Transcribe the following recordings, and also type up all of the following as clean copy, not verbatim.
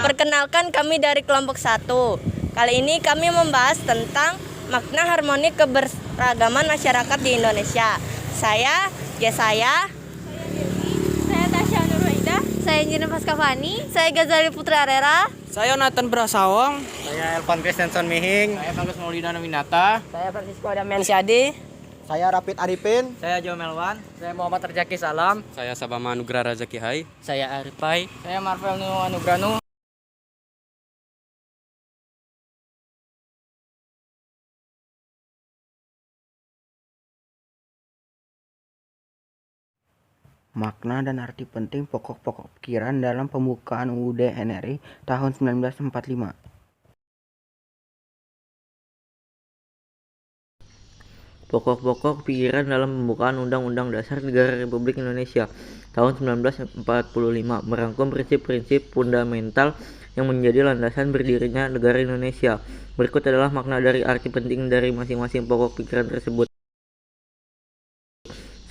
Perkenalkan, kami dari kelompok 1. Kali ini kami membahas tentang makna harmoni keberagaman masyarakat di Indonesia. Saya Saya Tasya Nurhaida. Saya Jina Paskavani. Saya Gazali Putra Arera. Saya Nathan Brasawang. Saya Elvan Kristenson Mihing. Saya Bagus Maulidana Winata. Saya Francisco Damian Syadi. Saya Rapid Arifin. Saya Jo Melwan. Saya Muhammad Terjaki Salam. Saya Sabama Nugraha Razaki Hai. Saya Arifai. Saya Marvel Nu Anugranu. Makna dan arti penting pokok-pokok pikiran dalam pembukaan UUD NRI tahun 1945. Pokok-pokok pikiran dalam pembukaan Undang-Undang Dasar Negara Republik Indonesia tahun 1945 merangkum prinsip-prinsip fundamental yang menjadi landasan berdirinya negara Indonesia. Berikut adalah makna dari arti penting dari masing-masing pokok pikiran tersebut.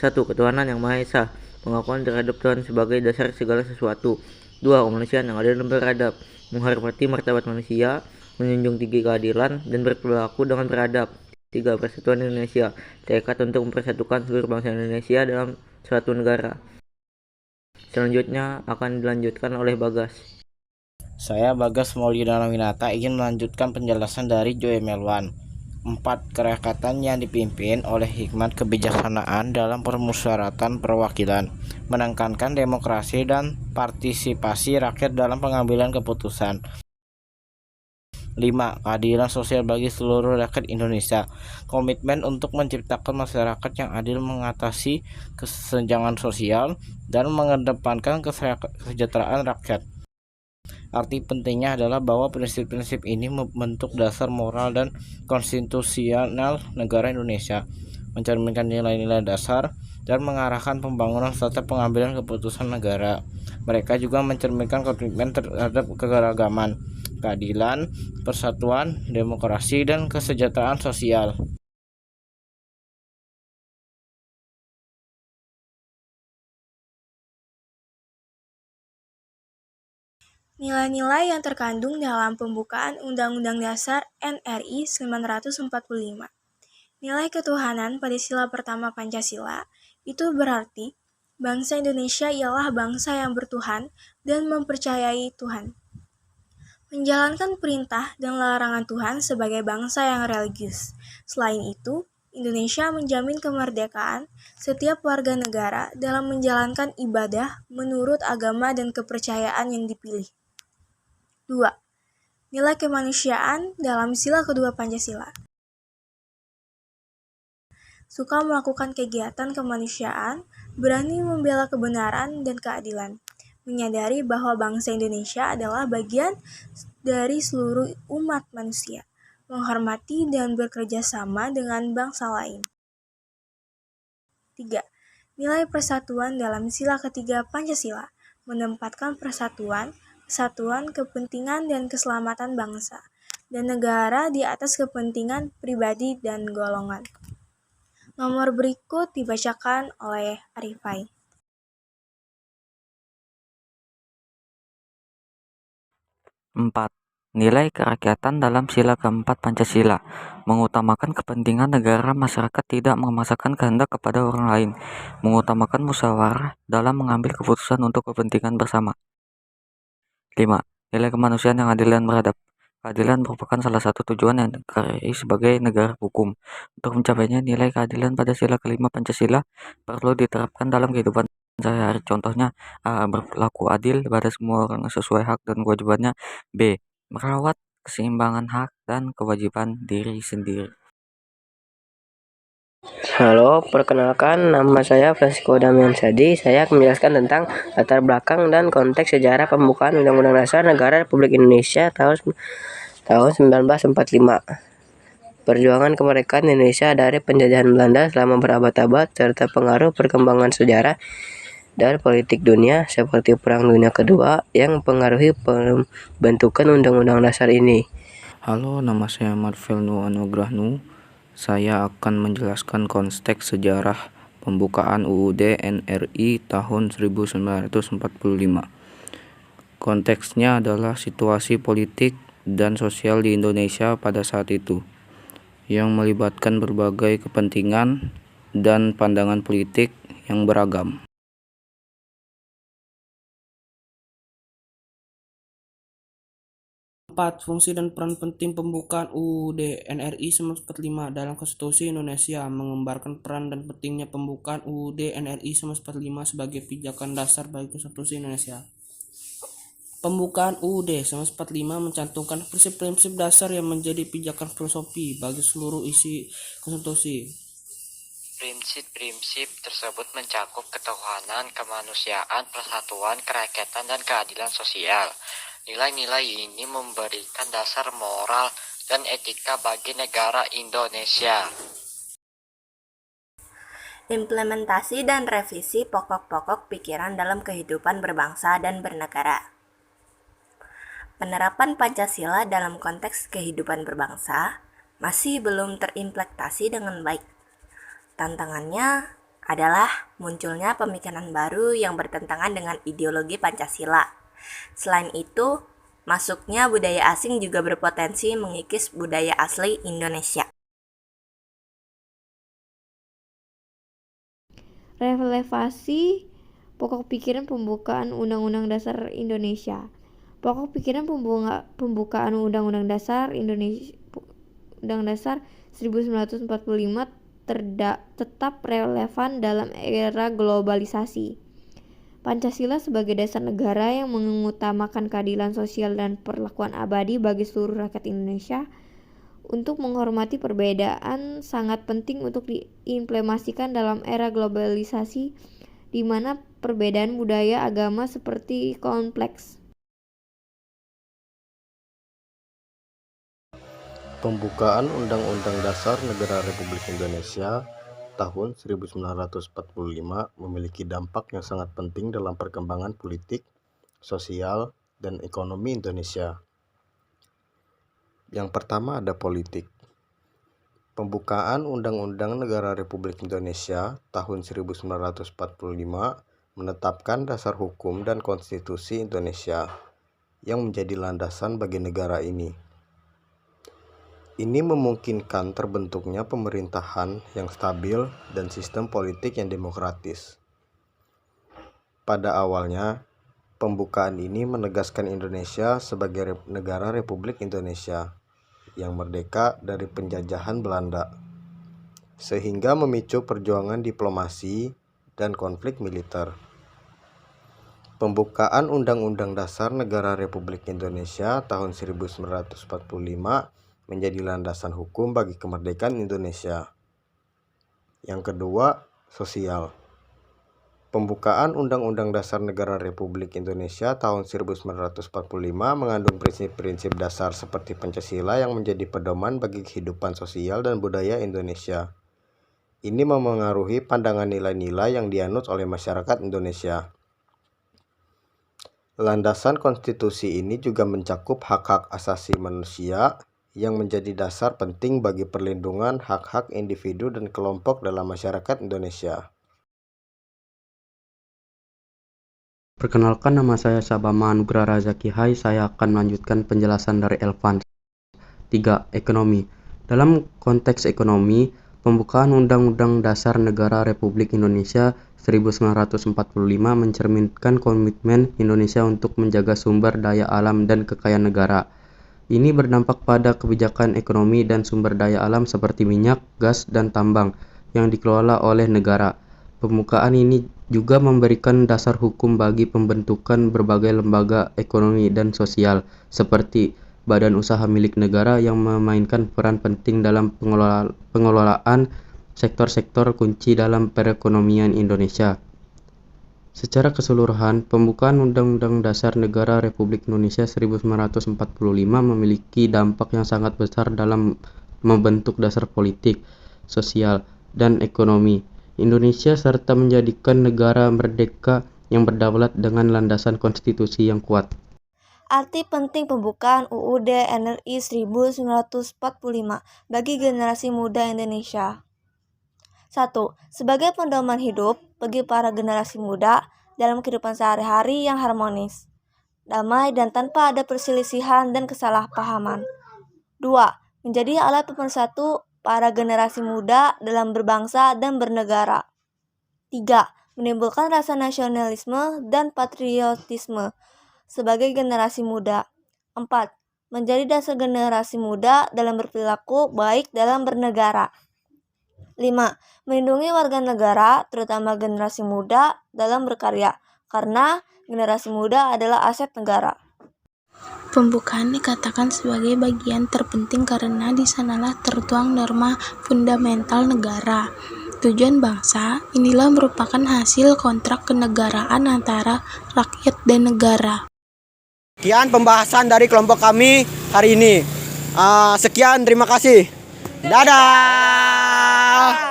1. Ketuhanan yang Maha Esa, pengakuan terhadap Tuhan sebagai dasar segala sesuatu. 2. Kemanusiaan yang adil dan beradab, menghormati martabat manusia, menjunjung tinggi keadilan, dan berperilaku dengan beradab. 3. Persatuan Indonesia, tekad untuk mempersatukan seluruh bangsa Indonesia dalam suatu negara. Selanjutnya akan dilanjutkan oleh Bagas. Saya Bagas Maulidana Winata ingin melanjutkan penjelasan dari Joe Melwan. 4. Kerekatan yang dipimpin oleh hikmat kebijaksanaan dalam permusyawaratan perwakilan, menekankan demokrasi dan partisipasi rakyat dalam pengambilan keputusan. 5. Keadilan sosial bagi seluruh rakyat Indonesia, komitmen untuk menciptakan masyarakat yang adil, mengatasi kesenjangan sosial, dan mengedepankan kesejahteraan rakyat. Arti pentingnya adalah bahwa prinsip-prinsip ini membentuk dasar moral dan konstitusional negara Indonesia, mencerminkan nilai-nilai dasar, dan mengarahkan pembangunan serta pengambilan keputusan negara. Mereka juga mencerminkan komitmen terhadap keberagaman, keadilan, persatuan, demokrasi, dan kesejahteraan sosial. Nilai-nilai yang terkandung dalam pembukaan Undang-Undang Dasar NRI 1945. Nilai ketuhanan pada sila pertama Pancasila itu berarti bangsa Indonesia ialah bangsa yang bertuhan dan mempercayai Tuhan, menjalankan perintah dan larangan Tuhan sebagai bangsa yang religius. Selain itu, Indonesia menjamin kemerdekaan setiap warga negara dalam menjalankan ibadah menurut agama dan kepercayaan yang dipilih. 2. Nilai kemanusiaan dalam sila kedua Pancasila. Suka melakukan kegiatan kemanusiaan, berani membela kebenaran dan keadilan, menyadari bahwa bangsa Indonesia adalah bagian dari seluruh umat manusia, menghormati dan bekerja sama dengan bangsa lain. 3. Nilai persatuan dalam sila ketiga Pancasila, menempatkan persatuan, kesatuan, kepentingan, dan keselamatan bangsa dan negara di atas kepentingan pribadi dan golongan. Nomor berikut dibacakan oleh Arifai. 4. Nilai kerakyatan dalam sila keempat Pancasila, mengutamakan kepentingan negara, masyarakat tidak memaksakan kehendak kepada orang lain, mengutamakan musyawarah dalam mengambil keputusan untuk kepentingan bersama. 5. Nilai kemanusiaan yang adil dan beradab. Keadilan merupakan salah satu tujuan yang NKRI sebagai negara hukum. Untuk mencapainya, nilai keadilan pada sila kelima Pancasila perlu diterapkan dalam kehidupan sehari-hari. Contohnya, A. Berlaku adil pada semua orang sesuai hak dan kewajibannya. B. Merawat keseimbangan hak dan kewajiban diri sendiri. Halo, perkenalkan nama saya Francisco Damian Syadi. Saya akan menjelaskan tentang latar belakang dan konteks sejarah pembukaan Undang-Undang Dasar Negara Republik Indonesia tahun 1945. Perjuangan kemerdekaan Indonesia dari penjajahan Belanda selama berabad-abad serta pengaruh perkembangan sejarah dan politik dunia seperti Perang Dunia Kedua yang mempengaruhi pembentukan Undang-Undang Dasar ini. Halo, nama saya Marvel Nu Anugrahnu. Saya akan menjelaskan konteks sejarah pembukaan UUD NRI tahun 1945. Konteksnya adalah situasi politik dan sosial di Indonesia pada saat itu, yang melibatkan berbagai kepentingan dan pandangan politik yang beragam. Fungsi dan peran penting pembukaan UUD NRI 1945 dalam Konstitusi Indonesia menggambarkan peran dan pentingnya pembukaan UUD NRI 1945 sebagai pijakan dasar bagi Konstitusi Indonesia. Pembukaan UUD 1945 mencantumkan prinsip-prinsip dasar yang menjadi pijakan filosofi bagi seluruh isi konstitusi. Prinsip-prinsip tersebut mencakup ketuhanan, kemanusiaan, persatuan, kerakyatan, dan keadilan sosial. Nilai-nilai ini memberikan dasar moral dan etika bagi negara Indonesia. Implementasi dan revisi pokok-pokok pikiran dalam kehidupan berbangsa dan bernegara. Penerapan Pancasila dalam konteks kehidupan berbangsa masih belum terimplementasi dengan baik. Tantangannya adalah munculnya pemikiran baru yang bertentangan dengan ideologi Pancasila. Selain itu, masuknya budaya asing juga berpotensi mengikis budaya asli Indonesia. Relevasi pokok pikiran pembukaan Undang-Undang Dasar Indonesia. Pokok pikiran pembukaan Undang-Undang Dasar Indonesia Undang Dasar 1945 tetap relevan dalam era globalisasi. Pancasila sebagai dasar negara yang mengutamakan keadilan sosial dan perlakuan abadi bagi seluruh rakyat Indonesia. Untuk menghormati perbedaan sangat penting untuk diimplementasikan dalam era globalisasi di mana perbedaan budaya agama seperti kompleks. Pembukaan Undang-Undang Dasar Negara Republik Indonesia tahun 1945 memiliki dampak yang sangat penting dalam perkembangan politik, sosial, dan ekonomi Indonesia. Yang pertama ada politik. Pembukaan Undang-Undang Negara Republik Indonesia tahun 1945 menetapkan dasar hukum dan konstitusi Indonesia yang menjadi landasan bagi negara ini. Ini memungkinkan terbentuknya pemerintahan yang stabil dan sistem politik yang demokratis. Pada awalnya, pembukaan ini menegaskan Indonesia sebagai negara Republik Indonesia yang merdeka dari penjajahan Belanda, sehingga memicu perjuangan diplomasi dan konflik militer. Pembukaan Undang-Undang Dasar Negara Republik Indonesia tahun 1945 menjadi landasan hukum bagi kemerdekaan Indonesia. Yang kedua, sosial. Pembukaan Undang-Undang Dasar Negara Republik Indonesia tahun 1945 mengandung prinsip-prinsip dasar seperti Pancasila yang menjadi pedoman bagi kehidupan sosial dan budaya Indonesia. Ini memengaruhi pandangan nilai-nilai yang dianut oleh masyarakat Indonesia. Landasan konstitusi ini juga mencakup hak-hak asasi manusia yang menjadi dasar penting bagi perlindungan hak-hak individu dan kelompok dalam masyarakat Indonesia. Perkenalkan, nama saya Sabama Nugraha Razaki Hai. Saya akan melanjutkan penjelasan dari Elvan. 3. Ekonomi. Dalam konteks ekonomi, pembukaan Undang-Undang Dasar Negara Republik Indonesia 1945 mencerminkan komitmen Indonesia untuk menjaga sumber daya alam dan kekayaan negara. Ini berdampak pada kebijakan ekonomi dan sumber daya alam seperti minyak, gas, dan tambang yang dikelola oleh negara. Pembukaan ini juga memberikan dasar hukum bagi pembentukan berbagai lembaga ekonomi dan sosial seperti badan usaha milik negara yang memainkan peran penting dalam pengelolaan sektor-sektor kunci dalam perekonomian Indonesia. Secara keseluruhan, pembukaan Undang-Undang Dasar Negara Republik Indonesia 1945 memiliki dampak yang sangat besar dalam membentuk dasar politik, sosial, dan ekonomi Indonesia serta menjadikan negara merdeka yang berdaulat dengan landasan konstitusi yang kuat. Arti penting pembukaan UUD NRI 1945 bagi generasi muda Indonesia. 1. Sebagai pedoman hidup bagi para generasi muda dalam kehidupan sehari-hari yang harmonis, damai dan tanpa ada perselisihan dan kesalahpahaman. 2. Menjadi alat pemersatu para generasi muda dalam berbangsa dan bernegara. 3. Menimbulkan rasa nasionalisme dan patriotisme sebagai generasi muda. 4. Menjadi dasar generasi muda dalam berperilaku baik dalam bernegara. 5. Melindungi warga negara, terutama generasi muda, dalam berkarya, karena generasi muda adalah aset negara. Pembukaan dikatakan sebagai bagian terpenting karena di sanalah tertuang norma fundamental negara. Tujuan bangsa inilah merupakan hasil kontrak kenegaraan antara rakyat dan negara. Sekian pembahasan dari kelompok kami hari ini. Sekian, terima kasih. Dadah.